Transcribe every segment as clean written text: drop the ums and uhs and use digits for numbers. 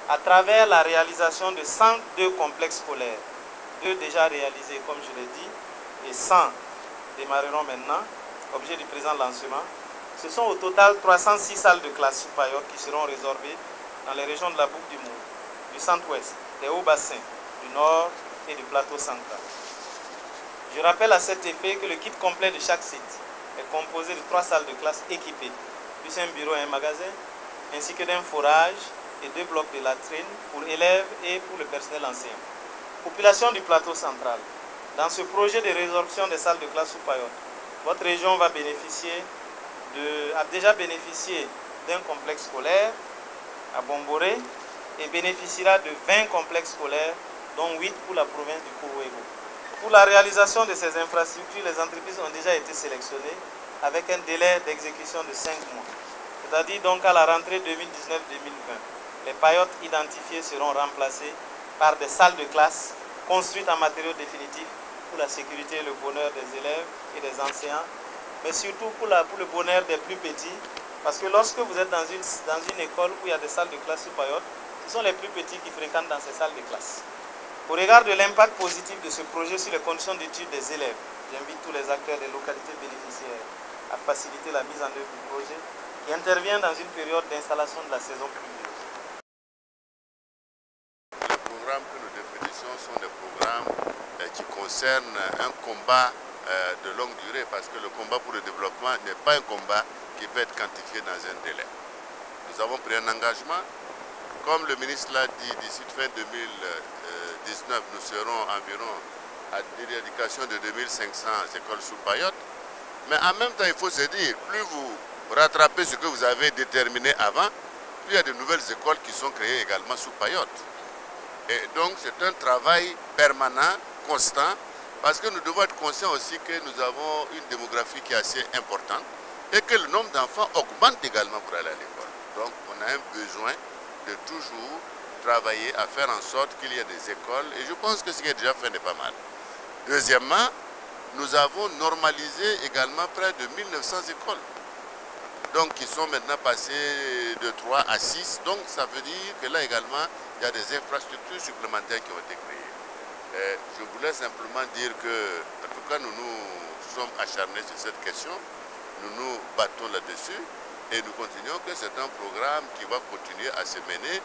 à travers la réalisation de 102 complexes scolaires, 2 déjà réalisés comme je l'ai dit, et 100 démarreront maintenant, objet du présent lancement. Ce sont au total 306 salles de classe sous Payotte qui seront résorbées dans les régions de la Boucle du Mour, du centre-ouest, des hauts-bassins, du nord et du plateau central. Je rappelle à cet effet que le kit complet de chaque site est composé de 3 salles de classe équipées, plus un bureau et un magasin, ainsi que d'un forage et 2 blocs de latrines pour élèves et pour le personnel enseignant. Population du plateau central. Dans ce projet de résorption des salles de classe sous Payotte, votre région va a déjà bénéficié d'un complexe scolaire à Bomboré et bénéficiera de 20 complexes scolaires, dont 8 pour la province du Kourou-Ego. Pour la réalisation de ces infrastructures, les entreprises ont déjà été sélectionnées avec un délai d'exécution de 5 mois. C'est-à-dire donc à la rentrée 2019-2020, les paillotes identifiées seront remplacées par des salles de classe construites en matériaux définitifs pour la sécurité et le bonheur des élèves et des enseignants, mais surtout pour le bonheur des plus petits, parce que lorsque vous êtes dans une école où il y a des salles de classe sous paillotes, ce sont les plus petits qui fréquentent dans ces salles de classe. Au regard de l'impact positif de ce projet sur les conditions d'études des élèves, j'invite tous les acteurs des localités bénéficiaires à faciliter la mise en œuvre du projet qui intervient dans une période d'installation de la saison pluvieuse. Les programmes que nous définissons sont des programmes qui concernent un combat de longue durée, parce que le combat pour le développement n'est pas un combat qui peut être quantifié dans un délai. Nous avons pris un engagement. Comme le ministre l'a dit, d'ici fin 2019, nous serons environ à l'éradication de 2500 écoles sous Payotte. Mais en même temps, il faut se dire, plus vous rattrapez ce que vous avez déterminé avant, plus il y a de nouvelles écoles qui sont créées également sous Payotte. Et donc, c'est un travail permanent, constant, parce que nous devons être conscients aussi que nous avons une démographie qui est assez importante et que le nombre d'enfants augmente également pour aller à l'école. Donc, on a un besoin de toujours travailler à faire en sorte qu'il y ait des écoles, et je pense que ce qui est déjà fait n'est pas mal. Deuxièmement, nous avons normalisé également près de 1900 écoles, donc qui sont maintenant passées de 3 à 6, donc ça veut dire que là également, il y a des infrastructures supplémentaires qui ont été créées. Et je voulais simplement dire que, en tout cas, nous nous sommes acharnés sur cette question, nous nous battons là-dessus, et nous continuons que c'est un programme qui va continuer à se mener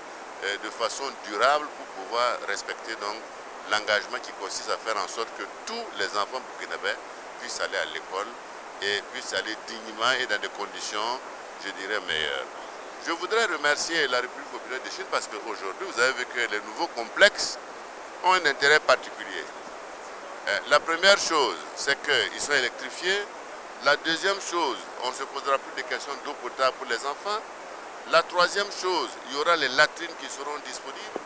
de façon durable pour pouvoir respecter donc l'engagement qui consiste à faire en sorte que tous les enfants burkinabés puissent aller à l'école et puissent aller dignement et dans des conditions, je dirais, meilleures. Je voudrais remercier la République populaire de Chine parce qu'aujourd'hui, vous avez vu que les nouveaux complexes ont un intérêt particulier. La première chose, c'est qu'ils sont électrifiés. La deuxième chose, on ne se posera plus de questions d'eau potable pour les enfants. La troisième chose, il y aura les latrines qui seront disponibles.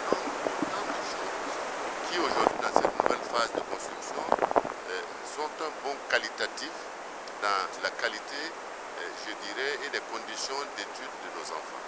Donc, tant de choses qui aujourd'hui, dans cette nouvelle phase de construction, sont un bon qualitatif dans la qualité, je dirais, et les conditions d'études de nos enfants.